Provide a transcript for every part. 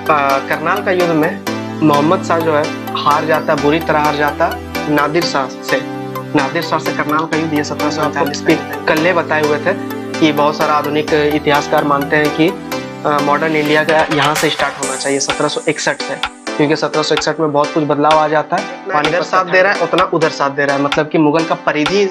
करनाल का युद्ध में मोहम्मद शाह जो है हार जाता, बुरी तरह हार जाता नादिर शाह से करनाल का युद्ध ये 1748 में कल्ले बताए हुए थे कि बहुत सारा आधुनिक इतिहासकार मानते हैं कि मॉडर्न इंडिया का यहाँ से स्टार्ट होना चाहिए 1761 से, क्योंकि 1761 में बहुत कुछ बदलाव आ जाता है। पानी इधर साथ दे रहा है उतना उधर साथ दे रहा है, मतलब कि मुगल का परिधि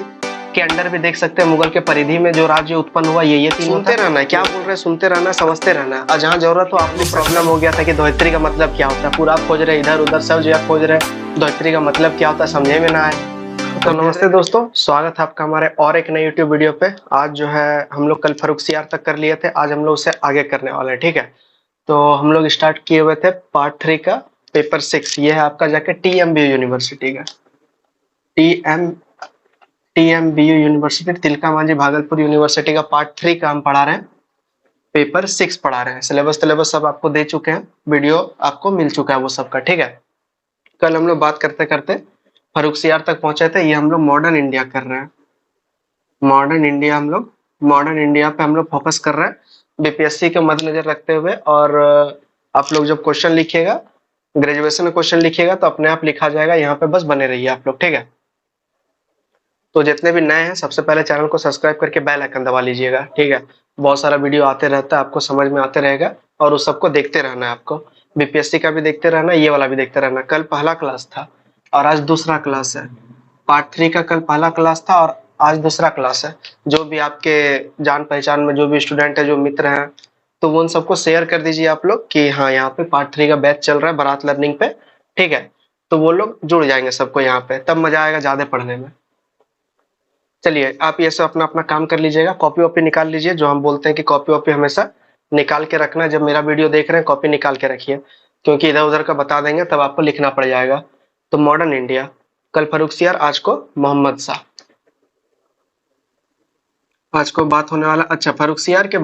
के अंडर भी देख सकते हैं, मुगल के परिधि में जो राज्य उत्पन्न हुआ ये तीन सुनते रहना है, क्या बोल रहे हैं सुनते रहना, समझते रहना है। और जहाँ जरूरत हो आपको प्रॉब्लम हो गया था कि धोत्री का मतलब क्या होता है, पूरा खोज रहे इधर उधर सब जगह खोज रहे धोत्री का मतलब क्या होता है, समझे में ना आए। तो नमस्ते दोस्तों, स्वागत है आपका हमारे और एक नए यूट्यूब वीडियो पे। आज जो है हम लोग कल फर्रुखसियार तक कर लिए थे, आज हम लोग उसे आगे करने वाले हैं, ठीक है। तो हम लोग स्टार्ट किए हुए थे पार्ट 3 का पेपर 6, ये है आपका जाके TMBU यूनिवर्सिटी का, TMBU university Tilka Manjhi Bhagalpur university का पार्ट 3 का हम पढ़ा रहे हैं, पेपर 6 पढ़ा रहे हैं। सिलेबस सब आपको दे चुके हैं, वीडियो आपको मिल चुका है वो सबका, ठीक है। कल हम लोग बात करते करते फर्रुखसियार तक पहुंचे थे। ये हम लोग मॉडर्न इंडिया कर रहे हैं, मॉडर्न इंडिया पे हम लोग फोकस कर रहे हैं बीपीएससी के मद्देनजर रखते हुए। और आप लोग जब क्वेश्चन लिखिएगा, ग्रेजुएशन में क्वेश्चन लिखिएगा तो अपने आप लिखा जाएगा, यहाँ पे बस बने रहिए आप लोग, ठीक है। तो जितने भी नए हैं सबसे पहले चैनल को सब्सक्राइब करके बेल आइकन दबा लीजिएगा, ठीक है। बहुत सारा वीडियो आते रहता है, आपको समझ में आते रहेगा और उस सबको देखते रहना है आपको। बीपीएससी का भी देखते रहना, ये वाला भी देखते रहना। कल पहला क्लास था और आज दूसरा क्लास है। पार्ट 3 का कल पहला क्लास था और आज दूसरा क्लास है। जो भी आपके जान पहचान में जो भी स्टूडेंट है, जो मित्र हैं, तो वो उन सबको शेयर कर दीजिए आप लोग कि हाँ यहाँ पे पार्ट 3 का बैच चल रहा है बारात लर्निंग पे, ठीक है। तो वो लोग जुड़ जाएंगे सबको यहाँ पे, तब मजा आएगा ज्यादा पढ़ने में। चलिए आप ये सब अपना अपना काम कर लीजिएगा, कॉपी वॉपी निकाल लीजिए। जो हम बोलते हैं कि कॉपी वॉपी हमेशा निकाल के रखना, जब मेरा वीडियो देख रहे हैं कॉपी निकाल के रखिए, क्योंकि इधर उधर का बता देंगे तब आपको लिखना पड़ जाएगा। तो मॉडर्न इंडिया, कल फर्रुखसियार, आज को मोहम्मद शाह, आज को बात होने वाला। अच्छा, फर्रुखसियार के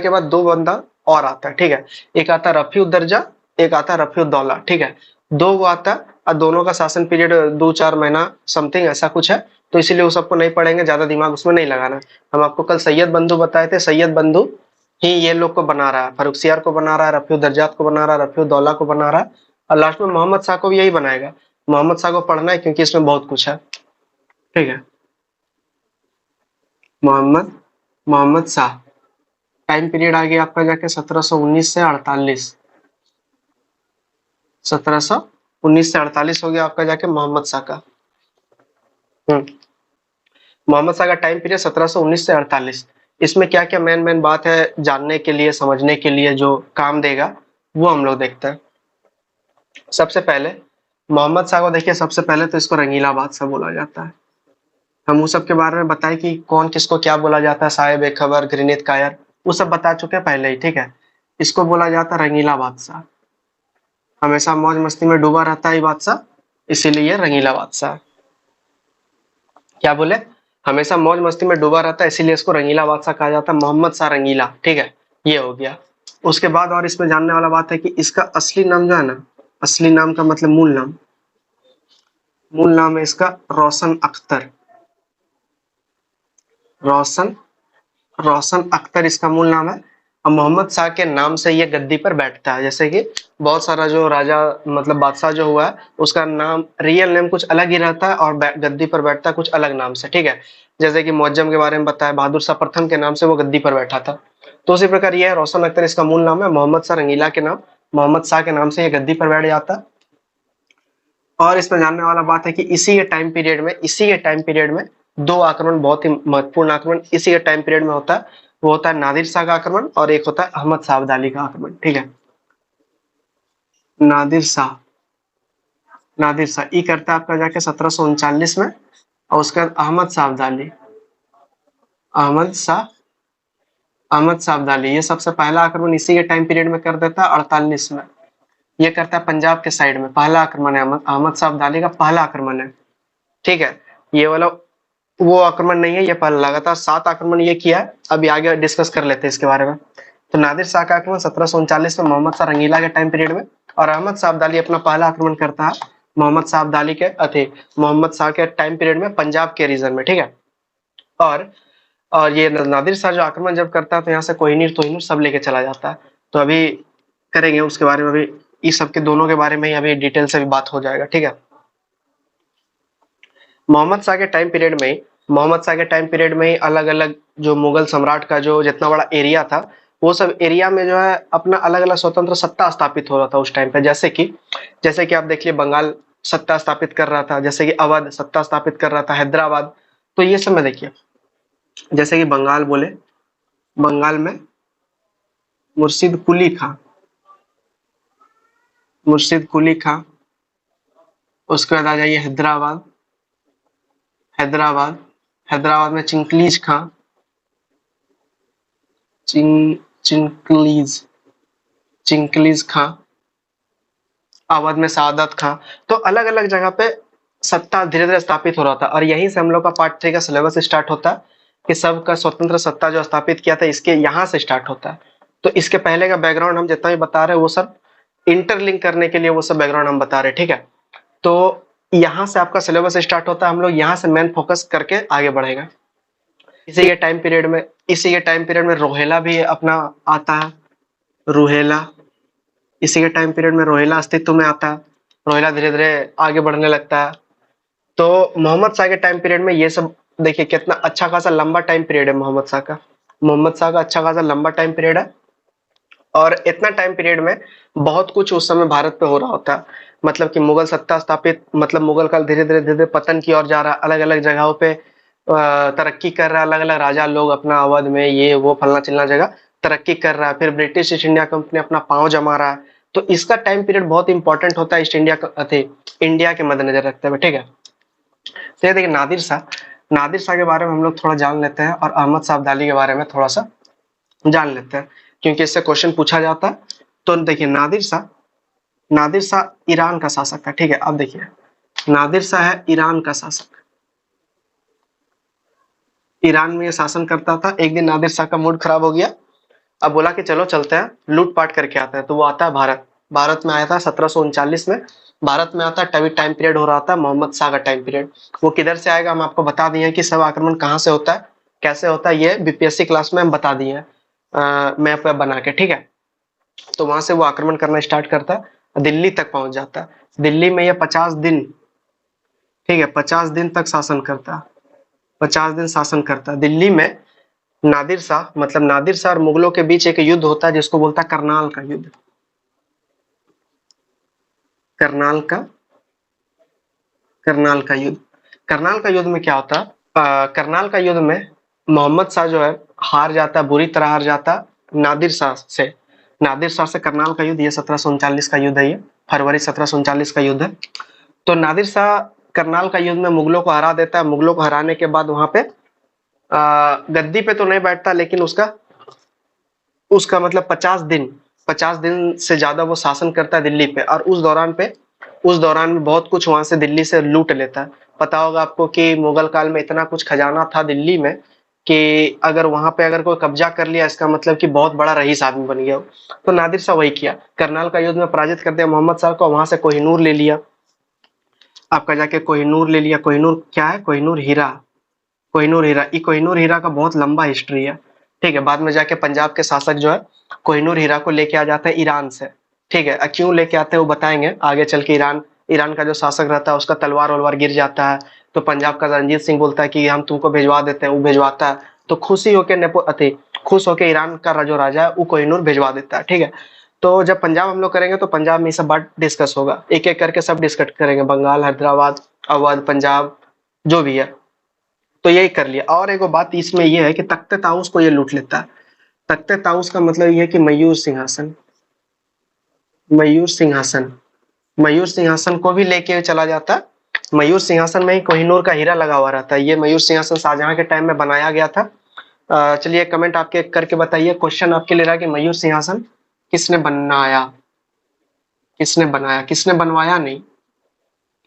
बाद दो बंदा और आता है, ठीक है। एक आता है रफीउद्दर्जा, एक आता है रफीउद्दौला, ठीक है। दो वो आता है और दोनों का शासन पीरियड 2-4 महीना समथिंग ऐसा कुछ है, तो इसीलिए वो सबको नहीं पढ़ेंगे, ज्यादा दिमाग उसमें नहीं लगाना। हम आपको कल सैयद बंधु बताए थे, सैयद बंधु ही ये लोग को बना रहा है, फर्रुखसियार को बना रहा है, रफीउद्दर्जात को बना रहा है, रफीउद्दौला को बना रहा है, और लास्ट में मोहम्मद शाह को भी यही बनाएगा। मोहम्मद शाह को पढ़ना है क्योंकि इसमें बहुत कुछ है, ठीक है। मोहम्मद शाह, टाइम पीरियड आ गया आपका जाके 1719 से 48, 1719 से 48 हो गया आपका जाके मोहम्मद शाह का। मोहम्मद शाह का टाइम पीरियड 1719 से 48। इसमें क्या क्या मेन बात है जानने के लिए, समझने के लिए, जो काम देगा वो हम लोग देखते हैं। सबसे पहले मोहम्मद शाह को देखिए, सबसे पहले तो इसको रंगीला बादशाह बोला जाता है। हम उस सब के बारे में बताए कि कौन किसको क्या बोला जाता है, साहिब एक खबर, घृणित कायर, वो सब बता चुके हैं पहले ही, ठीक है। इसको बोला जाता है रंगीला बादशाह, हमेशा मौज मस्ती में डूबा रहता है बादशाह, इसीलिए रंगीला बादशाह। क्या बोले, हमेशा मौज मस्ती में डूबा रहता है इसीलिए इसको रंगीला बादशाह कहा जाता है। मोहम्मद शाह रंगीला, ठीक है, ये हो गया। उसके बाद और इसमें जानने वाला बात है कि इसका असली नाम जो है ना, असली नाम का मतलब मूल नाम है इसका रोशन अख्तर, रोशन अख्तर इसका मूल नाम है। और मोहम्मद शाह के नाम से ये गद्दी पर बैठता है। जैसे कि बहुत सारा जो राजा मतलब बादशाह जो हुआ है उसका नाम, रियल नेम कुछ अलग ही रहता है और गद्दी पर बैठता है कुछ अलग नाम से, ठीक है। जैसे कि मुअज्जम के बारे में बताया, बहादुर शाह प्रथम के नाम से वो गद्दी पर बैठा था, तो उसी प्रकार ये है, रोशन अख्तर इसका मूल नाम है, मोहम्मद शाह रंगीला के नाम, मोहम्मद शाह के नाम से ये गद्दी पर बैठ जाता है। और इसमें जानने वाला बात है कि इसी के टाइम पीरियड में दो आक्रमण, बहुत ही महत्वपूर्ण आक्रमण इसी के टाइम पीरियड में होता है। वो होता है नादिर शाह का आक्रमण और एक होता है अहमद शाह अब्दाली का आक्रमण, ठीक है। नादिर शाह ये करता है आपका जाके 1739 में, और उसके बाद अहमद शाह अब्दाली ये सबसे पहला आक्रमण इसी के टाइम पीरियड में कर देता है 48 में। ये करता है पंजाब के साइड में, पहला आक्रमण है अहमद शाह अब्दाली का पहला आक्रमण है, ठीक है। ये वाला वो आक्रमण नहीं है, ये पहला, लगातार 7 आक्रमण ये किया है। अभी आगे डिस्कस कर लेते हैं इसके बारे में। तो नादिर शाह का आक्रमण 1739 में मोहम्मद शाह रंगीला के टाइम पीरियड में, और अहमद शाह अब्दाली अपना पहला आक्रमण करता है मोहम्मद शाह के टाइम पीरियड में पंजाब के रीजन में, ठीक है। और ये नादिर शाह जो आक्रमण जब करता है तो यहाँ से कोहिनूर सब लेके चला जाता है। तो अभी करेंगे उसके बारे में भी, इस सब के दोनों के बारे में ही अभी डिटेल से भी बात हो जाएगा, ठीक है। मोहम्मद शाह के टाइम पीरियड में मोहम्मद शाह के टाइम पीरियड में ही अलग अलग जो मुगल सम्राट का जो जितना बड़ा एरिया था, वो सब एरिया में जो है अपना अलग अलग स्वतंत्र सत्ता स्थापित हो रहा था उस टाइम पे। जैसे कि आप देखिए, बंगाल सत्ता स्थापित कर रहा था, जैसे कि अवध सत्ता स्थापित कर रहा था, हैदराबाद। तो ये सब में देखिए, जैसे कि बंगाल बोले, बंगाल में मुर्शिद कुली खां, मुर्शिद कुली खां। उसके बाद आ जाइए हैदराबाद, हैदराबाद हैदराबाद में चिंकलीज खां, चिंकलीज चिंकलीज खां। अवध में सादत खां। तो अलग अलग जगह पे सत्ता धीरे धीरे स्थापित हो रहा था, और यहीं से हम लोग का पार्ट 3 का सिलेबस स्टार्ट होता है कि सबका स्वतंत्र सत्ता जो स्थापित किया था, इसके यहाँ से स्टार्ट होता है। तो इसके पहले का बैकग्राउंड हम जितना भी बता रहे हैं वो सब इंटरलिंक करने के लिए वो सब बैकग्राउंड हम बता रहे हैं, ठीक है। तो यहाँ से आपका सिलेबस स्टार्ट होता है, हम लोग यहाँ से मेन फोकस करके आगे बढ़ेगा। इसी के टाइम पीरियड में रोहेला भी अपना आता है, रोहेला। इसी के टाइम पीरियड में रोहेला अस्तित्व में आता है, रोहेला धीरे धीरे आगे बढ़ने लगता है। तो मोहम्मद शाह के टाइम पीरियड में ये सब देखिए कितना अच्छा खासा लंबा टाइम पीरियड है मोहम्मद शाह का अच्छा खासा लंबा टाइम पीरियड है। और इतना टाइम पीरियड में बहुत कुछ उस समय भारत पे हो रहा होता है, मतलब कि मुगल सत्ता स्थापित, मतलब मुगल काल धीरे धीरे पतन की ओर जा रहा है, अलग अलग जगहों पे तरक्की कर रहा है, अलग अलग राजा लोग अपना अवध में ये वो फलना चिलना जगह तरक्की कर रहा है। फिर ब्रिटिश ईस्ट इंडिया कंपनी अपना पांव जमा रहा है। तो इसका टाइम पीरियड बहुत इंपॉर्टेंट होता है ईस्ट इंडिया के मद्देनजर रखते हुए, ठीक है। तो ये देखिए, नादिर शाह के बारे में हम लोग थोड़ा जान लेते हैं, और अहमद शाह अब्दाली के बारे में थोड़ा सा जान लेते हैं, क्योंकि इससे क्वेश्चन पूछा जाता है। तो देखिए, नादिर शाह ईरान का शासक था, ठीक है। अब देखिए, नादिर शाह है ईरान का शासक, ईरान में ये शासन करता था। एक दिन नादिर शाह का मूड खराब हो गया, अब बोला कि चलो चलते हैं लूटपाट करके आते हैं। तो वो आता है भारत में आया था 1739 में, भारत में आता है। तभी टाइम पीरियड हो रहा था मोहम्मद शाह का टाइम पीरियड। वो किधर से आएगा हम आपको बता दिए कि सब आक्रमण कहाँ से होता है, कैसे होता है, ये बीपीएससी क्लास में हम बता दिए हैं मैप वैप बना के, ठीक है। तो वहां से वो आक्रमण करना स्टार्ट करता है, दिल्ली तक पहुंच जाता है। दिल्ली में ये 50 दिन, ठीक है, 50 दिन तक शासन करता है, 50 दिन शासन करता है दिल्ली में। नादिर शाह और मुगलों के बीच एक युद्ध होता है जिसको बोलता है करनाल का युद्ध, करनाल का करनाल का युद्ध। करनाल का युद्ध में क्या होता है, करनाल का युद्ध में मोहम्मद शाह जो है हार जाता है, बुरी तरह हार जाता है नादिर शाह से करनाल का युद्ध। ये 1739 का युद्ध है, ये फरवरी 1739 का युद्ध है। तो नादिर शाह करनाल का युद्ध में मुगलों को हरा देता है। मुगलों को हराने के बाद वहां पे गद्दी पे तो नहीं बैठता, लेकिन उसका उसका मतलब 50 दिन से ज्यादा वो शासन करता है दिल्ली पे। और उस दौरान में बहुत कुछ वहां से दिल्ली से लूट लेता है। पता होगा आपको कि मुगल काल में इतना कुछ खजाना था दिल्ली में कि अगर वहां पे अगर कोई कब्जा कर लिया, इसका मतलब कि बहुत बड़ा रईस आदमी बन गया। तो नादिर शाह वही किया, करनाल का युद्ध में पराजित कर दिया मोहम्मद शाह को, वहां से कोहिनूर ले लिया। आपका जाके कोहिनूर ले लिया। कोहिनूर क्या है, कोहिनूर हीरा, कोहिनूर हीरा का बहुत लंबा हिस्ट्री है, ठीक है। बाद में जाके पंजाब के शासक जो है कोहिनूर हीरा को लेके आ जाते हैं ईरान से, ठीक है। क्यों लेके आते हैं वो बताएंगे आगे चल के। ईरान का जो शासक रहता है उसका तलवार वलवार गिर जाता है, तो पंजाब का रणजीत सिंह बोलता है कि हम तुमको भिजवा देते हैं, वो भिजवाता है। तो खुश होके ईरान का जो राजा है वो कोहिनूर भिजवा देता है, ठीक है। तो जब पंजाब हम लोग करेंगे तो पंजाब में ये सब बात डिस्कस होगा, एक एक करके सब डिस्कस करेंगे, बंगाल, हैदराबाद, अवध, पंजाब, जो भी है। तो यही कर लिया। और एक बात इसमें यह है कि तख्ते ताउस को ये लूट लेता है। तख्ते ताउस का मतलब यह है कि मयूर सिंहासन, मयूर सिंहासन को भी लेके चला जाता है। मयूर सिंहासन में ही कोहिनूर का हीरा लगा हुआ रहता है। ये मयूर सिंहासन शाहजहां के टाइम में बनाया गया था। चलिए कमेंट आपके करके बताइए, क्वेश्चन आपके ले रहा है कि मयूर सिंहासन किसने बनाया, किसने बनवाया नहीं,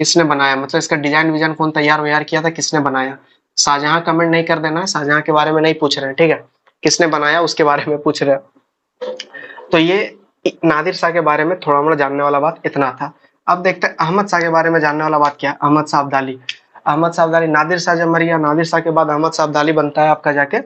किसने बनाया, मतलब इसका डिजाइन विजाइन कौन तैयार किया था, किसने बनाया। शाहजहां कमेंट नहीं कर देना है, शाहजहां के बारे में नहीं पूछ रहे हैं, ठीक है। किसने बनाया उसके बारे में पूछ रहे हैं। तो ये नादिर शाह के बारे में थोड़ा मोड़ा जानने वाला बात इतना था। अब देखते हैं अहमद शाह के बारे में जानने वाला बात क्या है। अहमद शाह अब्दाली, नादिर शाह जब मर गया, नादिर शाह के बाद अहमद शाह अब्दाली बनता है आपका जाके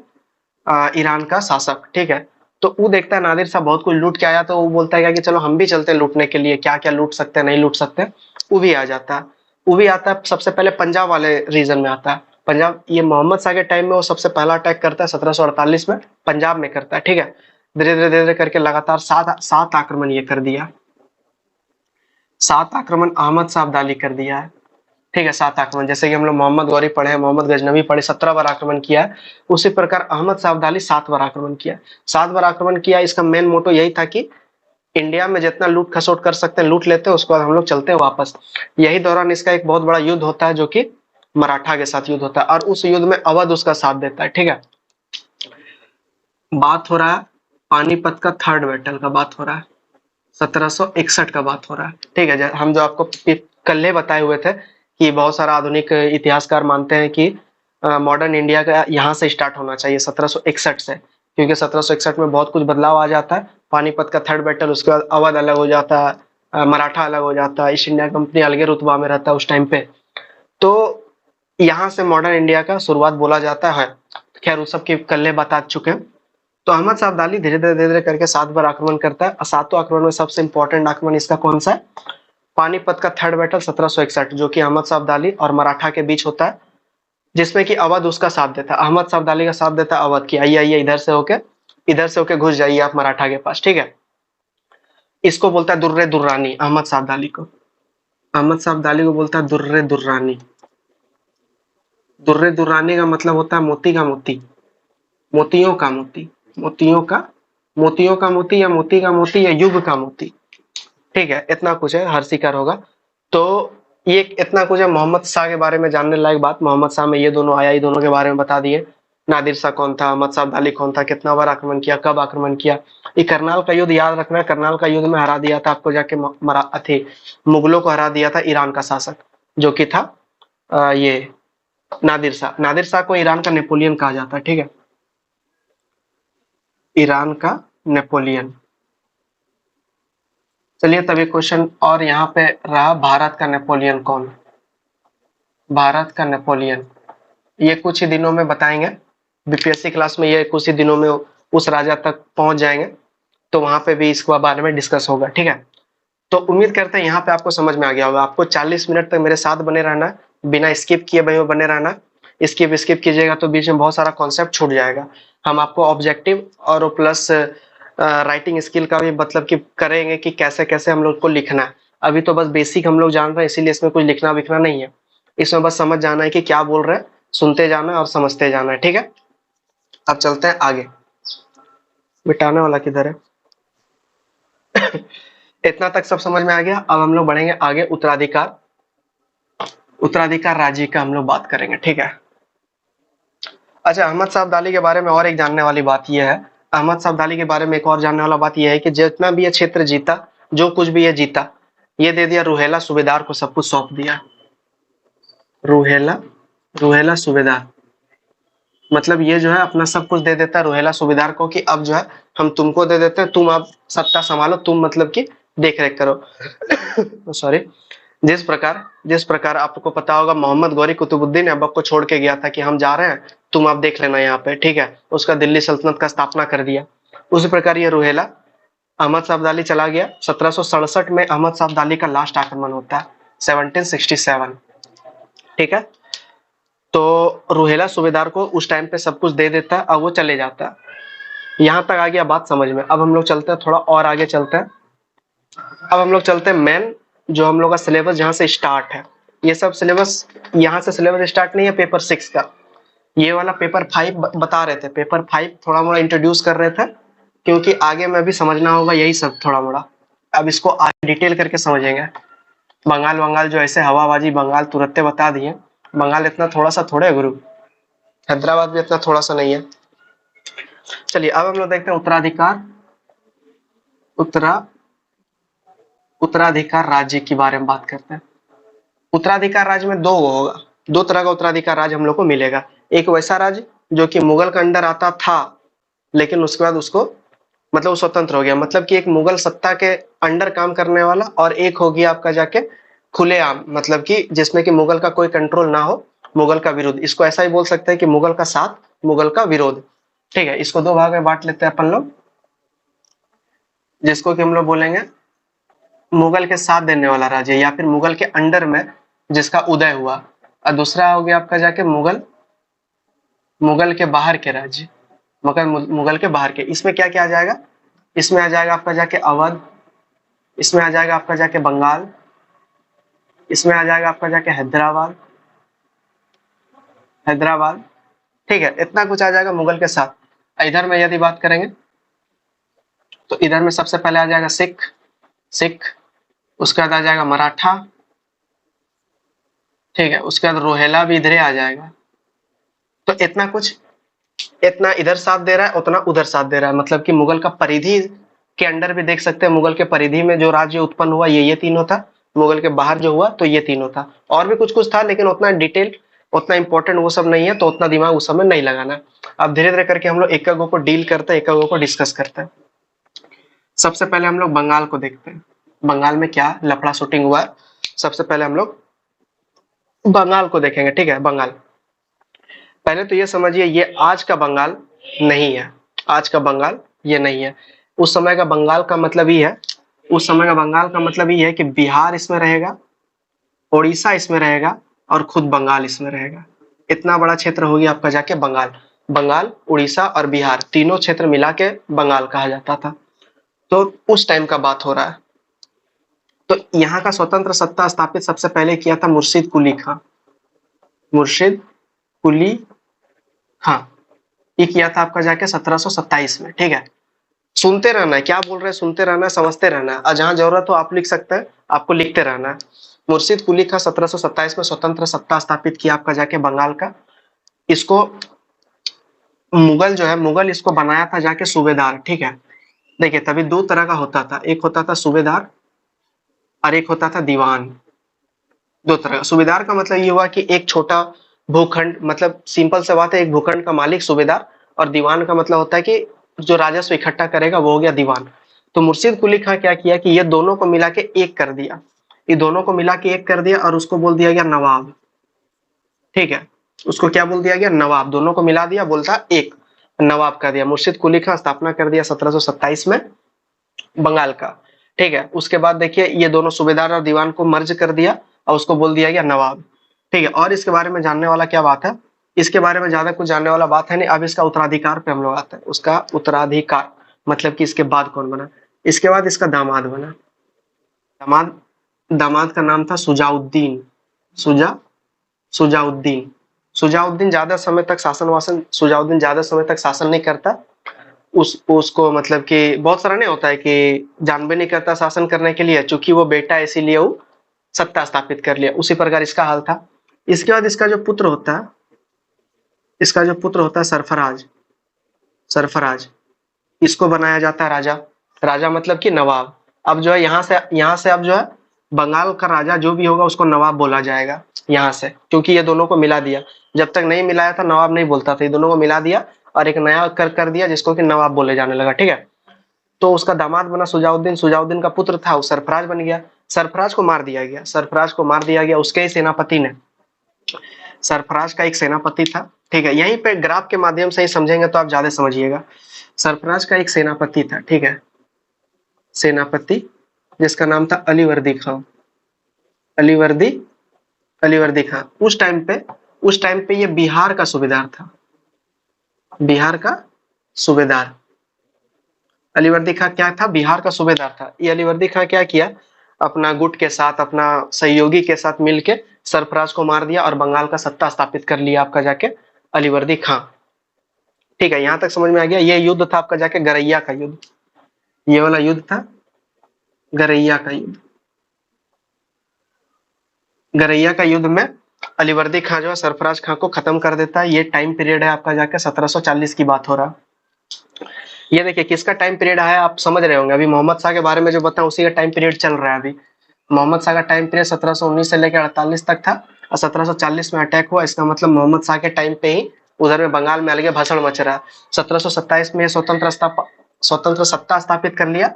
ईरान का शासक, ठीक है। तो वो देखता है नादिर शाह बहुत कुछ लूट के आया, तो वो बोलता है क्या कि चलो हम भी चलते हैं लूटने के लिए, क्या क्या लूट सकते हैं नहीं लूट सकते। वो भी आ जाता है। वो भी आता है, सबसे पहले पंजाब वाले रीजन में आता है। पंजाब, ये मोहम्मद शाह के टाइम में वो सबसे पहला अटैक करता है 1748 में, पंजाब में करता है, ठीक है। धीरे धीरे करके लगातार सात सात आक्रमण ये कर दिया, 7 आक्रमण अहमद शाह अब्दाली कर दिया है, ठीक है। 7 आक्रमण, जैसे कि हम लोग मोहम्मद गौरी पढ़े हैं, मोहम्मद गजनवी पढ़े, 17 बार आक्रमण किया है। उसी प्रकार अहमद शाह अब्दाली 7 बार आक्रमण किया, 7 बार आक्रमण किया। इसका मेन मोटो यही था कि इंडिया में जितना लूट खसोट कर सकते हैं लूट लेते हैं, उसके बाद हम लोग चलते हैं वापस। यही दौरान इसका एक बहुत बड़ा युद्ध होता है, जो कि मराठा के साथ युद्ध होता है, और उस युद्ध में अवध उसका साथ देता है, ठीक है। बात हो रहा है पानीपत का थर्ड बैटल का, बात हो रहा है 1761 का बात हो रहा है, ठीक है। हम जो आपको कल ही बताए हुए थे कि बहुत सारा आधुनिक इतिहासकार मानते हैं कि मॉडर्न इंडिया का यहाँ से स्टार्ट होना चाहिए 1761 से, क्योंकि 1761 में बहुत कुछ बदलाव आ जाता है। पानीपत का थर्ड बैटल, उसके बाद अवध अलग हो जाता है, मराठा अलग हो जाता है, ईस्ट इंडिया कंपनी अलग रुतबा में रहता है उस टाइम पे। तो यहाँ से मॉडर्न इंडिया का शुरुआत बोला जाता है। खैर उस सब की कल बता चुके हैं। तो अहमद शाह अब्दाली धीरे धीरे करके 7 बार आक्रमण करता है, और 7 आक्रमण में सबसे इंपॉर्टेंट आक्रमण इसका कौन सा है? पानीपत का थर्ड बैटल 1761, जो कि अहमद शाह अब्दाली और मराठा के बीच होता है, जिसमें कि अवध उसका साथ देता है। अहमद शाह अब्दाली का साथ देता है अवध की, आइए आइए इधर से होके घुस जाइए आप मराठा के पास, ठीक है। इसको बोलता है दुर्रे दुर्रानी, अहमद शाह अब्दाली को, अहमद शाह अब्दाली को बोलता है दुर्रे दुर्रानी। दुर्रे दुर्रानी का मतलब होता है मोती का मोती, मोतियों का मोती, मोतियों का मोतियों का मोती, या मोती का मोती, या युग का मोती, ठीक है। इतना कुछ है, हर शिकार होगा। तो ये इतना कुछ है मोहम्मद शाह के बारे में जानने लायक बात। मोहम्मद शाह में ये दोनों आया, ये दोनों के बारे में बता दिए। नादिर शाह कौन था, अहमद शाह अब्दाली कौन था, कितना बार आक्रमण किया, कब आक्रमण किया। ये करनाल का युद्ध याद रखना है, करनाल का युद्ध में हरा दिया था आपको जाके थे मुगलों को हरा दिया था ईरान का शासक, जो कि था ये नादिर शाह। नादिर शाह को ईरान का नेपोलियन कहा जाता है, ठीक है, ईरान का नेपोलियन। चलिए तभी क्वेश्चन और यहाँ पे रहा, भारत का नेपोलियन कौन? भारत का नेपोलियन ये कुछ ही दिनों में बताएंगे, बीपीएससी क्लास में ये कुछ ही दिनों में उस राजा तक पहुंच जाएंगे, तो वहां पे भी इसके बारे में डिस्कस होगा, ठीक है। तो उम्मीद करते हैं यहाँ पे आपको समझ में आ गया होगा। आपको 40 मिनट तक मेरे साथ बने रहना, बिना स्किप किए बने रहना। स्किप कीजिएगा तो बीच में बहुत सारा कॉन्सेप्ट छूट जाएगा। हम आपको ऑब्जेक्टिव और प्लस राइटिंग स्किल का भी मतलब कि करेंगे कि कैसे कैसे हम लोग को लिखना है। अभी तो बस बेसिक हम लोग जान रहे हैं, इसीलिए इसमें कुछ लिखना विखना नहीं है। इसमें बस समझ जाना है कि क्या बोल रहे हैं, सुनते जाना है और समझते जाना है, ठीक है। अब चलते हैं आगे। मिटाने वाला किधर है? इतना तक सब समझ में आ गया। अब हम लोग बढ़ेंगे आगे, उत्तराधिकार, उत्तराधिकार राज्य का हम लोग बात करेंगे, ठीक है। अच्छा, अहमद शाह अब्दाली के बारे में और एक जानने वाली बात यह है, अहमद शाह अब्दाली के बारे में एक और जानने वाला बात यह है कि जितना भी ये क्षेत्र जीता, जो कुछ भी ये जीता, ये दे दिया रुहेला सूबेदार को, सब कुछ सौंप दिया। रुहेला सूबेदार मतलब ये जो है अपना सब कुछ दे देता है रुहेला सूबेदार को, कि अब जो है हम तुमको दे देते हैं, तुम अब सत्ता संभालो, तुम मतलब कि देख रेख करो। सॉरी। जिस प्रकार आपको पता होगा मोहम्मद गौरी कुतुबुद्दीन ऐबक को छोड़ के गया था कि हम जा रहे हैं, तुम आप देख लेना यहाँ पे, ठीक है। उसका दिल्ली सल्तनत का स्थापना कर दिया। उसी प्रकार ये रुहेला अहमद शाह अब्दाली चला गया। 1767 में अहमद शाह अब्दाली का लास्ट आक्रमण होता है, 1767, ठीक है। तो रुहेला सूबेदार को उस टाइम पे सब कुछ दे देता है और वो चले जाता है। यहाँ तक आ गया बात समझ में। अब हम लोग चलते हैं थोड़ा और आगे चलते हैं। अब हम लोग चलते हैं मेन जो हम लोग का सिलेबस जहाँ से स्टार्ट है। ये सब सिलेबस यहाँ से सिलेबस स्टार्ट नहीं है पेपर 6 का, ये वाला पेपर 5 बता रहे थे। पेपर 5 थोड़ा मोड़ा इंट्रोड्यूस कर रहे थे, क्योंकि आगे में भी समझना होगा यही सब थोड़ा मोड़ा। अब इसको आगे डिटेल करके समझेंगे। बंगाल जो ऐसे हवाबाजी, बंगाल तुरंत बता दिए। बंगाल इतना थोड़ा सा थोड़े गुरु, हैदराबाद भी इतना थोड़ा सा नहीं है। चलिए अब हम लोग देखते हैं उत्तराधिकार राज्य के बारे में बात करते हैं। उत्तराधिकार राज्य में दो तरह का उत्तराधिकार राज्य हम लोग को मिलेगा। एक वैसा राज्य जो कि मुगल के अंडर आता था, लेकिन उसके बाद उसको मतलब वो स्वतंत्र हो गया, मतलब कि एक मुगल सत्ता के अंडर काम करने वाला, और एक हो गया आपका जाके खुलेआम, मतलब कि जिसमें कि मुगल का कोई कंट्रोल ना हो, मुगल का विरोध। इसको ऐसा ही बोल सकते हैं कि मुगल का साथ, मुगल का विरोध, ठीक है। इसको दो भाग में बांट लेते हैं अपन लोग। जिसको कि हम लोग बोलेंगे मुगल के साथ देने वाला राज्य, या फिर मुगल के अंडर में जिसका उदय हुआ। और दूसरा हो गया आपका जाके मुगल, मुगल के बाहर के राज्य, मगर मुगल के बाहर के, इसमें क्या क्या आ जाएगा, इसमें आ जाएगा आपका जाके अवध, इसमें आ जाएगा आपका जाके बंगाल, इसमें आ जाएगा आपका जाके हैदराबाद, हैदराबाद, ठीक है, इतना कुछ आ जाएगा मुगल के साथ। इधर में यदि बात करेंगे तो इधर में सबसे पहले आ जाएगा सिख, सिख, उसके बाद आ जाएगा मराठा, ठीक है, उसके बाद रोहेला भी इधर आ जाएगा। तो इतना कुछ, इतना इधर साथ दे रहा है, उतना उधर साथ दे रहा है, मतलब कि मुगल का परिधि के अंडर भी देख सकते हैं, मुगल के परिधि में जो राज्य उत्पन्न हुआ ये तीनों था, मुगल के बाहर जो हुआ तो ये तीनों था। और भी कुछ कुछ था लेकिन उतना डिटेल, उतना इंपॉर्टेंट वो सब नहीं है, तो उतना दिमाग उस समय नहीं लगाना। अब धीरे धीरे करके हम लोग एक एक को डील करते हैं, एक एक को डिस्कस करते हैं। सबसे पहले हम लोग बंगाल को देखते हैं, बंगाल में क्या लफड़ा शूटिंग हुआ है। सबसे पहले हम लोग बंगाल को देखेंगे, ठीक है। बंगाल, पहले तो ये समझिए ये आज का बंगाल नहीं है, आज का बंगाल ये नहीं है। उस समय का बंगाल का मतलब ये है, उस समय का बंगाल का मतलब ये है कि बिहार इसमें रहेगा, उड़ीसा इसमें रहेगा और खुद बंगाल इसमें रहेगा। इतना बड़ा क्षेत्र हो गया आपका जाके बंगाल। बंगाल, उड़ीसा और बिहार तीनों क्षेत्र मिला के बंगाल कहा जाता था। तो उस टाइम का बात हो रहा है। तो यहाँ का स्वतंत्र सत्ता स्थापित सबसे पहले किया था मुर्शिद कुली खां, मुर्शिद कुली खां, ये किया था आपका जाके 1727 में, ठीक है। सुनते रहना है, क्या बोल रहे हैं सुनते रहना है, समझते रहना है, और जहां जरूरत हो आप लिख सकते हैं, आपको लिखते रहना है। मुर्शिद कुली खां 1727 में स्वतंत्र सत्ता स्थापित किया आपका जाके बंगाल का। इसको मुगल जो है, मुगल इसको बनाया था जाके सूबेदार, ठीक है। देखिए तभी दो तरह का होता था, एक होता था सूबेदार और एक होता था दीवान। दो तरह का। सूबेदार का मतलब ये हुआ कि एक छोटा भूखंड, मतलब सिंपल सा बात है, एक भूखंड का मालिक सूबेदार, और दीवान का मतलब होता है कि जो राजस्व इकट्ठा करेगा वो हो गया दीवान। तो मुर्शिद कुली खां क्या किया कि ये दोनों को मिला के एक कर दिया, ये दोनों को मिला के एक कर दिया और उसको बोल दिया गया नवाब, ठीक है। उसको क्या बोल दिया गया, नवाब, दोनों को मिला दिया, बोलता एक नवाब कर दिया। मुर्शिद कुली खां स्थापना कर दिया 1727 में बंगाल का, ठीक है। उसके बाद देखिए ये दोनों सूबेदार और दीवान को मर्ज कर दिया और उसको बोल दिया गया नवाब, ठीक है। और इसके बारे में जानने वाला क्या बात है, इसके बारे में ज्यादा कुछ जानने वाला बात है नहीं। अब इसका उत्तराधिकार पे हम लोग आते हैं, उसका उत्तराधिकार मतलब कि इसके बाद कौन बना। इसके बाद इसका दामाद बना, दामाद, दामाद का नाम था सुजाउद्दीन, सुजाउद्दीन। सुजाउद्दीन ज्यादा समय तक सुजाउद्दीन ज्यादा समय तक शासन नहीं करता। उसको मतलब कि बहुत सारा नहीं होता है कि जानबे नहीं करता शासन करने के लिए, चूंकि वो बेटा है इसीलिए वो सत्ता स्थापित कर लिया। उसी प्रकार इसका हाल था। इसके बाद इसका जो पुत्र होता है, इसका जो पुत्र होता है सरफराज, सरफराज, इसको बनाया जाता है राजा, राजा मतलब कि नवाब। अब जो है यहाँ से अब जो है बंगाल का राजा जो भी होगा उसको नवाब बोला जाएगा यहाँ से, क्योंकि ये दोनों को मिला दिया। जब तक नहीं मिलाया था नवाब नहीं बोलता था, ये दोनों को मिला दिया और एक नया कर दिया जिसको कि नवाब बोले जाने लगा, ठीक है। तो उसका दामाद बना सुजाउद्दीन, सुजाउद्दीन का पुत्र था वो सरफराज बन गया। सरफराज को मार दिया गया, सरफराज को मार दिया गया, उसके ही सेनापति ने, सरफराज का एक सेनापति था, ठीक है। यहीं पे ग्राफ के माध्यम से ही समझेंगे तो आप ज्यादा समझिएगा। सरफराज का एक सेनापति था, ठीक है, सेनापति, जिसका नाम था अलीवर्दी खां, अलीवर्दी, अलीवर्दी खां। उस टाइम पे ये बिहार का सूबेदार था, बिहार का सूबेदार। अलीवर्दी खां क्या था, बिहार का सूबेदार था। ये अलीवर्दी खां क्या किया, अपना गुट के साथ, अपना सहयोगी के साथ मिलके सरफराज को मार दिया और बंगाल का सत्ता स्थापित कर लिया आपका जाके अलीवर्दी खां, ठीक है। यहां तक समझ में आ गया। ये युद्ध था आपका जाके गरैया का युद्ध, ये वाला युद्ध था गरैया का युद्ध। गरैया का युद्ध में अलीवर्दी खां जो है सरफराज खां को खत्म कर देता है। ये टाइम पीरियड है आपका जाके 1740 की बात हो रहा। ये देखिए किसका टाइम पीरियड है, आप समझ रहे होंगे। अभी मोहम्मद शाह के बारे में जो बताऊं उसी का टाइम पीरियड चल रहा है अभी। मोहम्मद शाह का टाइम पीरियड 1719 से लेकर 48 तक था और 1740 में अटैक हुआ। इसका मतलब मोहम्मद शाह के टाइम पे ही उधर में बंगाल में अलग भाषण मच रहा है। 1727 में स्वतंत्र सत्ता स्थापित कर लिया।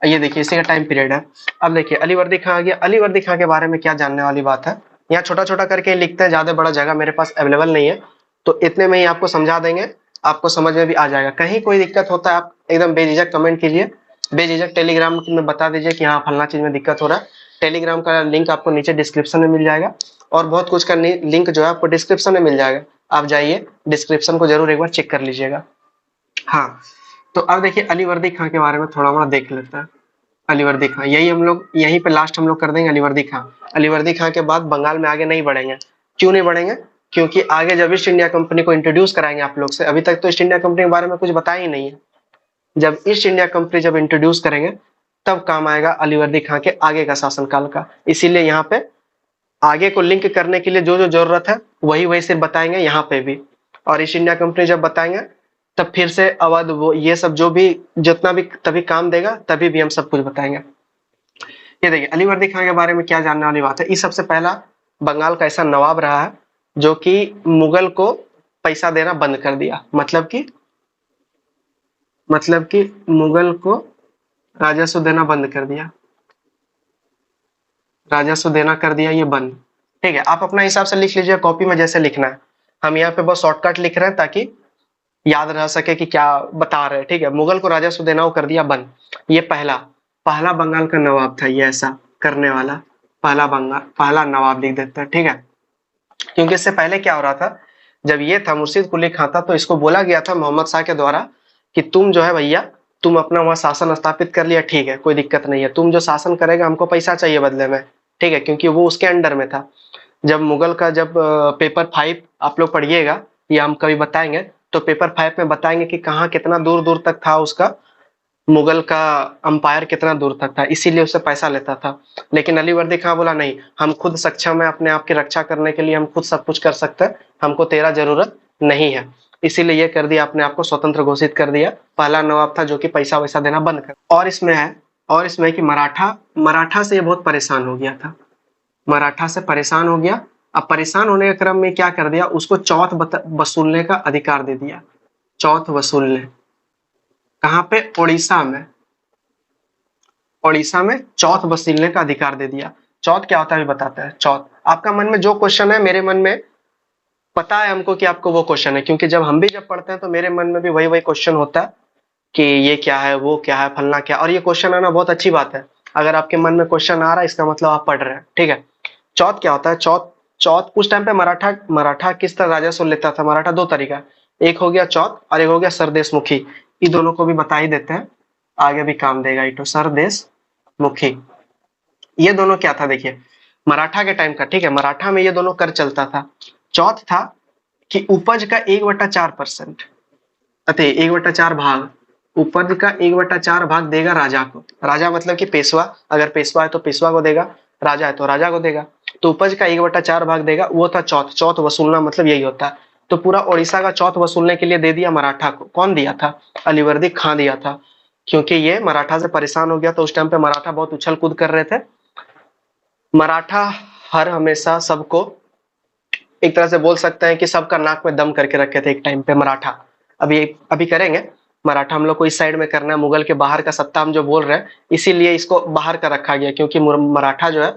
ये देखिए इसी का टाइम पीरियड है। अब देखिए अलीवर्दी खां आ गया। अलीवर्दी खां के बारे में क्या जानने वाली बात है, यहाँ छोटा छोटा करके लिखते हैं, ज्यादा बड़ा जगह मेरे पास अवेलेबल नहीं है, तो इतने में ही आपको समझा देंगे, आपको समझ में भी आ जाएगा। कहीं कोई दिक्कत होता है आप एकदम बेझिझक कमेंट कीजिए, बेझिझक टेलीग्राम में बता दीजिए कि हाँ फलना चीज में दिक्कत हो रहा है। टेलीग्राम का लिंक आपको नीचे डिस्क्रिप्शन में मिल जाएगा, और बहुत कुछ का लिंक जो है आपको डिस्क्रिप्शन में मिल जाएगा। आप जाइए डिस्क्रिप्शन को जरूर एक बार चेक कर लीजिएगा। हाँ, तो अब देखिए अलीवर्दी खां के बारे में थोड़ा मोड़ा देख लेते हैं। अलीवर्दी खां, यही हम लोग यहीं पे लास्ट हम लोग कर देंगे अलीवर्दी खां। अलीवर्दी खां के बाद बंगाल में आगे नहीं बढ़ेंगे। क्यों नहीं बढ़ेंगे? क्योंकि आगे जब ईस्ट इंडिया कंपनी को इंट्रोड्यूस कराएंगे आप लोग से, अभी तक तो ईस्ट इंडिया कंपनी के बारे में कुछ बताया ही नहीं है। जब ईस्ट इंडिया कंपनी जब इंट्रोड्यूस करेंगे तब काम आएगा अलीवर्दी खां के आगे का शासनकाल का। इसीलिए यहाँ पे आगे को लिंक करने के लिए जो जो जरूरत है वही वही सिर्फ बताएंगे यहाँ पे भी। और ईस्ट इंडिया कंपनी जब बताएंगे तब फिर से अवध वो ये सब जो भी जितना भी तभी काम देगा तभी भी हम सब कुछ बताएंगे। ये देखिए अलीवर्दी खां के बारे में क्या जानने वाली बात है। इस सबसे पहला बंगाल का ऐसा नवाब रहा है जो कि मुगल को पैसा देना बंद कर दिया। मतलब कि मुगल को राजस्व देना बंद कर दिया। राजस्व देना कर दिया ये बंद। ठीक है, आप अपना हिसाब से लिख लीजिए कॉपी में जैसे लिखना है। हम यहाँ पे बस शॉर्टकट लिख रहे हैं ताकि याद रह सके कि क्या बता रहे हैं। ठीक है, मुगल को राजस्व देना वो कर दिया बंद। ये पहला पहला बंगाल का नवाब था ये ऐसा करने वाला। पहला नवाब लिख देते हैं। ठीक है, क्योंकि इससे पहले क्या हो रहा था, जब ये था मुर्शिद कुली खां था तो इसको बोला गया था मोहम्मद शाह के द्वारा कि तुम जो है भैया तुम अपना वहां शासन स्थापित कर लिया, ठीक है कोई दिक्कत नहीं है, तुम जो शासन करेगा हमको पैसा चाहिए बदले में। ठीक है, क्योंकि वो उसके अंडर में था। जब मुगल का जब पेपर 5 आप लोग पढ़िएगा या हम कभी बताएंगे तो पेपर 5 में बताएंगे कि कहाँ कितना दूर दूर तक था उसका मुगल का अंपायर, कितना दूर तक था, इसीलिए उससे पैसा लेता था। लेकिन अलीवर्दी खां बोला नहीं, हम खुद सक्षम है अपने आप की रक्षा करने के लिए, हम खुद सब कुछ कर सकते हैं, हमको तेरा जरूरत नहीं है। इसीलिए ये कर दिया, अपने आप को स्वतंत्र घोषित कर दिया। पहला नवाब था जो कि पैसा वैसा देना बंद कर। और इसमें कि मराठा से ये बहुत परेशान हो गया था। मराठा से परेशान हो गया। अब परेशान होने के क्रम में क्या कर दिया, उसको चौथ वसूलने का अधिकार दे दिया। चौथ वसूलने कहाँ पे? उड़ीसा में चौथ वसूलने का अधिकार दे दिया। चौथ क्या होता है बताते हैं। चौथ आपका मन में जो क्वेश्चन है, मेरे मन में पता है हमको कि आपको वो क्वेश्चन है, क्योंकि जब हम भी जब पढ़ते हैं तो मेरे मन में भी वही वही क्वेश्चन होता है कि ये क्या है, वो क्या है, फलना क्या। और ये क्वेश्चन आना बहुत अच्छी बात है। अगर आपके मन में क्वेश्चन आ रहा है इसका मतलब आप पढ़ रहे हैं। ठीक है, चौथ क्या होता है? चौथ उस टाइम पे मराठा किस तरह राजस्व लेता था। मराठा दो तरीका, एक हो गया चौथ और एक हो गया सरदेशमुखी। ये दोनों को भी बता ही देते हैं, आगे भी काम देगा। तो सरदेशमुखी ये दोनों क्या था देखिए, मराठा के टाइम का। ठीक है, मराठा में ये दोनों कर चलता था। चौथ था कि उपज का 1/4%, अतः 1/4 भाग, उपज का 1/4 भाग देगा राजा को। राजा मतलब कि पेशवा, अगर पेशवा है तो पेशवा को देगा, राजा है तो राजा को देगा। तो उपज का 1/4 भाग देगा, वो था चौथ। चौथ वसूलना मतलब यही होता है। तो पूरा उड़ीसा का चौथ वसूलने के लिए दे दिया मराठा को। कौन दिया था? अलीवर्दी खां दिया था, क्योंकि ये मराठा से परेशान हो गया। तो उस टाइम पे मराठा बहुत उछल कूद कर रहे थे। मराठा हर हमेशा सबको एक तरह से बोल सकते हैं कि सबका नाक में दम करके रखे थे एक टाइम पे मराठा। अभी करेंगे मराठा, हम लोग को इस साइड में करना है। मुगल के बाहर का सत्ता हम जो बोल रहे हैं, इसीलिए इसको बाहर का रखा गया, क्योंकि मराठा जो है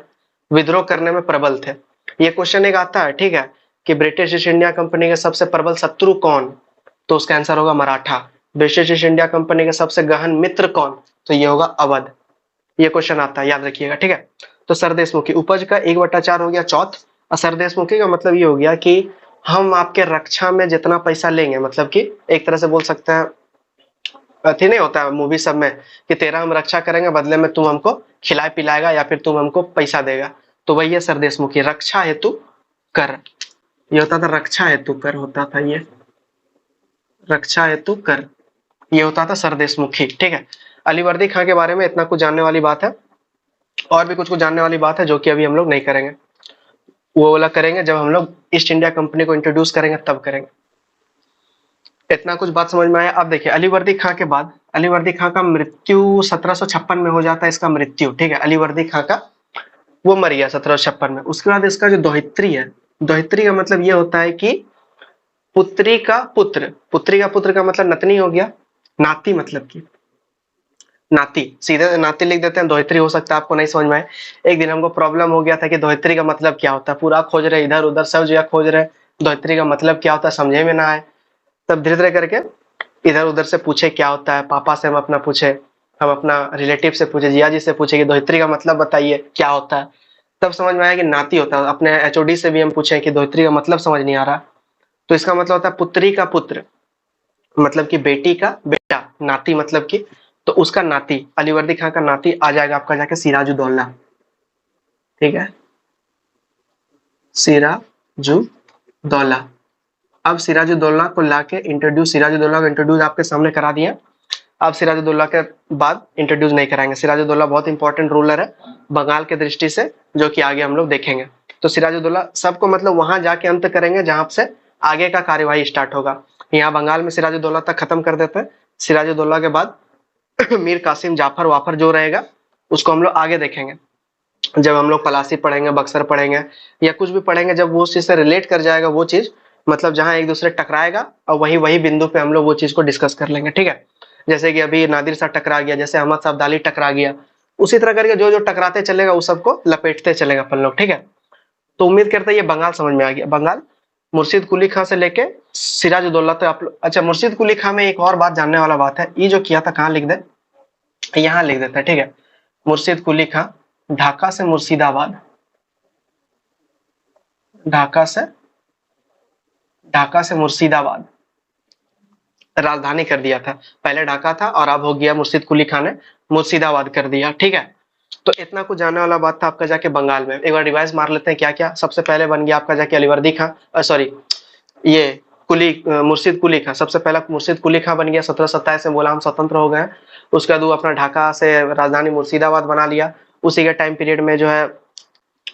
विद्रोह करने में प्रबल थे। ये क्वेश्चन एक आता है, ठीक है, कि ब्रिटिश ईस्ट इंडिया कंपनी के सबसे प्रबल शत्रु कौन? तो उसका आंसर होगा Maratha. British east India company के सबसे गहन मित्र कौन? तो ये होगा अवध। ये क्वेश्चन आता है, याद रखिएगा। ठीक है, तो सरदेशमुखी उपज का 1/4 हो गया चौथ। और सरदेशमुखी का मतलब ये हो गया कि हम आपके रक्षा में जितना पैसा लेंगे, मतलब कि एक तरह से बोल सकते हैं, अथी नहीं होता है मूवी सब में कि तेरा हम रक्षा करेंगे, बदले में तुम हमको खिलाए पिलाएगा या फिर तुम हमको पैसा देगा। तो वही है सरदेशमुखी, रक्षा हेतु कर। ये होता था रक्षा हेतु कर, होता था ये रक्षा हेतु कर, ये होता था सरदेशमुखी। ठीक है, अलीवर्दी खां के बारे में इतना कुछ जानने वाली बात है। और भी कुछ कुछ जानने वाली बात है जो कि अभी हम लोग नहीं करेंगे, वो वाला करेंगे जब हम लोग ईस्ट इंडिया कंपनी को इंट्रोड्यूस करेंगे तब करेंगे। इतना कुछ बात समझ में आया। अब देखिए अलीवर्दी खां के बाद अलीवर्दी खां का मृत्यु 1756 में हो जाता है, इसका मृत्यु। ठीक है, अलीवर्दी खां का वो मर गया 1756 में। उसके बाद इसका जो दोहित्री है, दोहित्री का मतलब ये होता है कि पुत्री का पुत्र। पुत्री का पुत्र का मतलब नतनी हो गया, नाती मतलब की नाती, सीधे नाती लिख देते हैं, दोहित्री हो सकता है आपको नहीं समझ में आए। एक दिन हमको प्रॉब्लम हो गया था कि दोहित्री का मतलब क्या होता है, पूरा खोज रहे इधर उधर सब जगह खोज रहे, दोहित्री का मतलब क्या होता है समझे में ना आए। तब धीरे धीरे करके इधर उधर से पूछे क्या होता है, पापा से हम अपना पूछे, हम अपना रिलेटिव से पूछे, जिया जी से पूछे कि दोहित्री का मतलब बताइए क्या होता है, तब समझ में आया कि नाती होता है। अपने एचओडी से भी हम पूछे कि दोहित्री का मतलब समझ नहीं आ रहा, तो इसका मतलब होता है पुत्री का पुत्र, मतलब कि बेटी का बेटा, नाती मतलब कि, तो उसका नाती अलीवर्दी खां का नाती आ जाएगा आपका जाके सिराजुद्दौला। ठीक है, सिराजुद्दौला। अब सिराजुद्दौला को लाके इंट्रोड्यूस, सिराजुद्दौला को इंट्रोड्यूस आपके सामने करा दिया। अब सिराजुद्दौला के बाद इंट्रोड्यूस नहीं कराएंगे। सिराजुद्दौला बहुत इंपॉर्टेंट रूलर है बंगाल के दृष्टि से, जो कि आगे हम लोग देखेंगे। तो सिराजुद्दौला सबको मतलब वहां जाके अंत करेंगे जहां से आगे का कार्यवाही स्टार्ट होगा। यहाँ बंगाल में सिराजुद्दौला तक खत्म कर देते हैं। सिराजुद्दौला के बाद मीर कासिम जाफर वाफर जो रहेगा उसको हम लोग आगे देखेंगे, जब हम लोग पलासी पढ़ेंगे, बक्सर पढ़ेंगे, या कुछ भी पढ़ेंगे, जब वो उस चीज से रिलेट कर जाएगा वो चीज, मतलब जहां एक दूसरे टकराएगा, और वही वही बिंदु पे हम लोग वो चीज को डिस्कस कर लेंगे। ठीक है, जैसे कि अभी नादिर शाह टकरा गया, जैसे अहमद साहब अब्दाली टकरा गया, उसी तरह करके जो जो टकराते चलेगा उस सबको लपेटते चलेगा अपन लोग। ठीक है, तो उम्मीद करते हैं ये बंगाल समझ में आ गया। बंगाल मुर्शिद कुली खां से लेके सिराजुद्दौला तक आप लोग। अच्छा, मुर्शिद कुली खां में एक और बात जानने वाला बात है, ये जो किया था कहाँ लिख दे, यहाँ लिख देता है। ठीक है, मुर्शिद कुली खां ढाका से मुर्शिदाबाद, ढाका से, ढाका से मुर्शिदाबाद राजधानी कर दिया था। पहले ढाका था और अब हो गया मुर्शिद कुली खां ने मुर्शिदाबाद कर दिया। ठीक है, तो इतना कुछ जानने वाला बात था आपका जाके बंगाल में। एक बार रिवाइज मार लेते हैं क्या क्या। सबसे पहले बन गया आपका जाके अलीवर्दी खां, सॉरी ये मुर्शिद कुली खां। सबसे पहला मुर्शिद कुली खां बन गया, 1727 में बोला हम स्वतंत्र हो गए। उसके बाद वो अपना ढाका से राजधानी मुर्शिदाबाद बना लिया। उसी के टाइम पीरियड में जो है,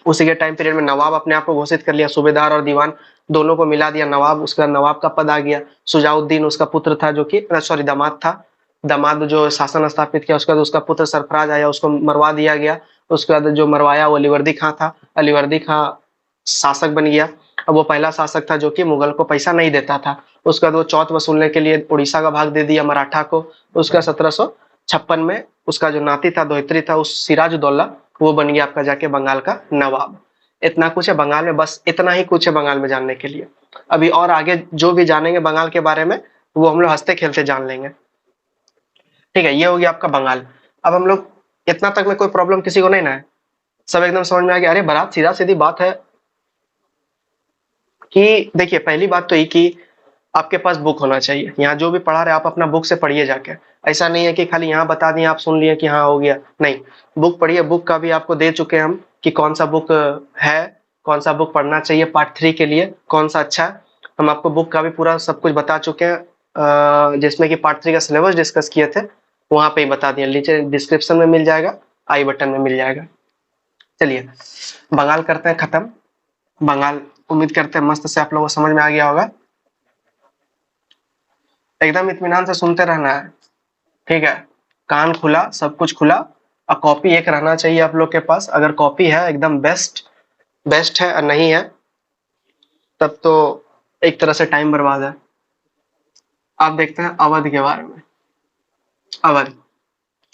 उसी के टाइम पीरियड में नवाब अपने आप को घोषित कर लिया, सूबेदार और दीवान दोनों को मिला दिया नवाब। उसका नवाब का पद आ गया। सुजाउद्दीन उसका पुत्र था, जो कि सॉरी दामाद था, दामाद जो शासन स्थापित किया। उसके बाद उसका पुत्र सरफराज आया, उसको मरवा दिया गया। उसके बाद जो मरवाया वो अलीवर्दी खां था। अलीवर्दी खां शासक बन गया। अब वो पहला शासक था जो कि मुगल को पैसा नहीं देता था। उसके बाद वो चौथ वसूलने के लिए उड़ीसा का भाग दे दिया मराठा को। उसका 1756 में उसका जो नाती था दोहित्री था, उस सिराजुद्दौला, वो बन गया आपका जाके बंगाल का नवाब। इतना कुछ है बंगाल में, बस इतना ही कुछ है बंगाल में जानने के लिए। अभी और आगे जो भी जानेंगे बंगाल के बारे में वो हम लोग हंसते खेलते जान लेंगे। ठीक है, ये हो गया आपका बंगाल। अब हम लोग इतना तक में कोई प्रॉब्लम किसी को नहीं ना है, सब एकदम समझ में आ गया। अरे बारात सीधा सीधी बात है कि देखिए, पहली बात तो ये कि आपके पास बुक होना चाहिए। यहाँ जो भी पढ़ा रहे आप अपना बुक से पढ़िए जाके। ऐसा नहीं है कि खाली यहाँ बता दिए आप सुन लिए कि हाँ हो गया, नहीं, बुक पढ़िए। बुक का भी आपको दे चुके हैं हम कि कौन सा बुक है, कौन सा बुक पढ़ना चाहिए पार्ट 3 के लिए, कौन सा अच्छा है। हम आपको बुक का भी पूरा सब कुछ बता चुके हैं, जिसमें कि पार्ट 3 का सिलेबस डिस्कस किए थे, वहां पे ही बता दिए। नीचे डिस्क्रिप्शन में मिल जाएगा, आई बटन में मिल जाएगा। चलिए बंगाल करते हैं खत्म। बंगाल उम्मीद करते हैं मस्त से आप लोगों को समझ में आ गया होगा। एकदम इत्मीनान से सुनते रहना है, ठीक है, कान खुला, सब कुछ खुला। और कॉपी एक रहना चाहिए आप लोग के पास। अगर कॉपी है एकदम बेस्ट, बेस्ट है, और नहीं है तब तो एक तरह से टाइम बर्बाद है। आप देखते हैं अवध के बारे में। अवध,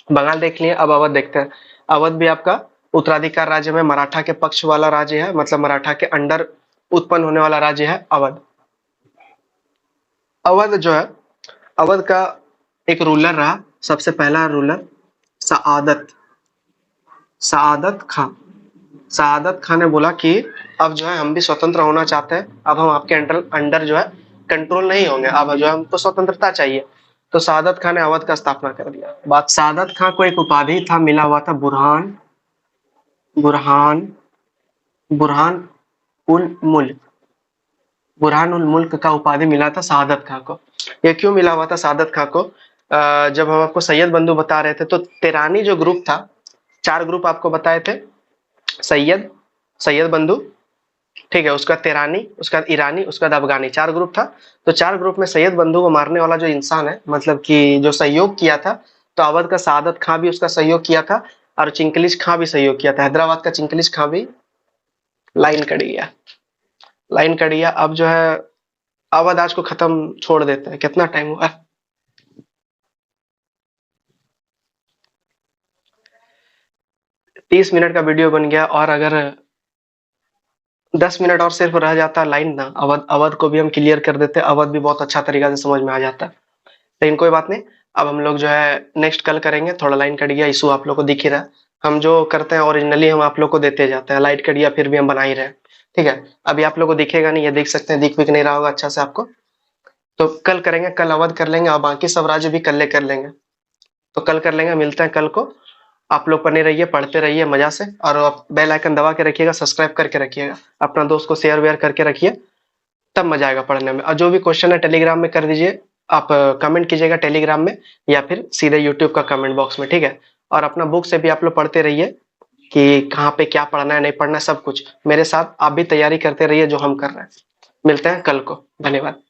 बंगाल देख लिए, अब अवध देखते हैं। अवध भी आपका उत्तराधिकार राज्य में मराठा के पक्ष वाला राज्य है, मतलब मराठा के अंडर उत्पन्न होने वाला राज्य है अवध। अवध जो है, अवध का एक रूलर रहा, सबसे पहला रूलर सआदत, सआदत खां। सआदत खां ने बोला कि अब जो है हम भी स्वतंत्र होना चाहते हैं, अब हम आपके अंडर अंडर जो है कंट्रोल नहीं होंगे, अब जो है हमको स्वतंत्रता चाहिए। तो सआदत खां ने अवध का स्थापना कर दिया। बात, सआदत खां को एक उपाधि था मिला हुआ था, बुरहान, बुरहान, बुरहान उल मुल्क, बुरहान उल मुल्क का उपाधि मिला था सआदत खां को। ये क्यों मिला हुआ था सआदत खां को? जब हम आपको सैयद बंधु बता रहे थे तो तेरानी जो ग्रुप था, 4 ग्रुप आपको बताए थे, सैयद, सैयद बंधु, ठीक है, उसका तेरानी, उसका ईरानी, उसका अफगानी, 4 ग्रुप था। तो 4 ग्रुप में सैयद बंधु को मारने वाला जो इंसान है, मतलब कि जो सहयोग किया था, तो अवध का सआदत खां भी उसका सहयोग किया था, और चिंकलिश खां भी सहयोग किया था। हैदराबाद का चिंकलिश खां भी लाइन कट गया, लाइन कट गया। अब जो है अवध आज को खत्म छोड़ देते हैं। कितना टाइम हुआ? 30 मिनट का वीडियो बन गया, और अगर 10 मिनट और सिर्फ रह जाता लाइन ना, अवध, अवध को भी हम क्लियर कर देते, अवध भी बहुत अच्छा तरीका से समझ में आ जाता। लेकिन कोई बात नहीं, अब हम लोग जो है नेक्स्ट कल करेंगे। थोड़ा लाइन कट गया, इशू आप लोग को दिख ही रहा है। हम जो करते हैं ओरिजिनली हम आप लोग को देते जाते हैं, लाइट कट गया फिर भी हम बना ही रहे हैं, ठीक है। अभी आप लोग को दिखेगा नहीं, ये देख सकते हैं, दिख नहीं रहा होगा अच्छा से आपको। तो कल करेंगे, कल अवध कर लेंगे और बाकी सब राज्य भी कल कर लेंगे। तो कल कर लेंगे, मिलते हैं कल को। आप लोग बने रहिए, पढ़ते रहिए मजा से, और आप बेल आइकन दबा के रखिएगा, सब्सक्राइब करके रखिएगा, अपना दोस्त को शेयर वेयर करके रखिए, तब मजा आएगा पढ़ने में। और जो भी क्वेश्चन है टेलीग्राम में कर दीजिए, आप कमेंट कीजिएगा टेलीग्राम में या फिर सीधे यूट्यूब का कमेंट बॉक्स में, ठीक है। और अपना बुक से भी आप लोग पढ़ते रहिए कि कहाँ पे क्या पढ़ना है नहीं पढ़ना है, सब कुछ मेरे साथ आप भी तैयारी करते रहिए जो हम कर रहे हैं। मिलते हैं कल को, धन्यवाद।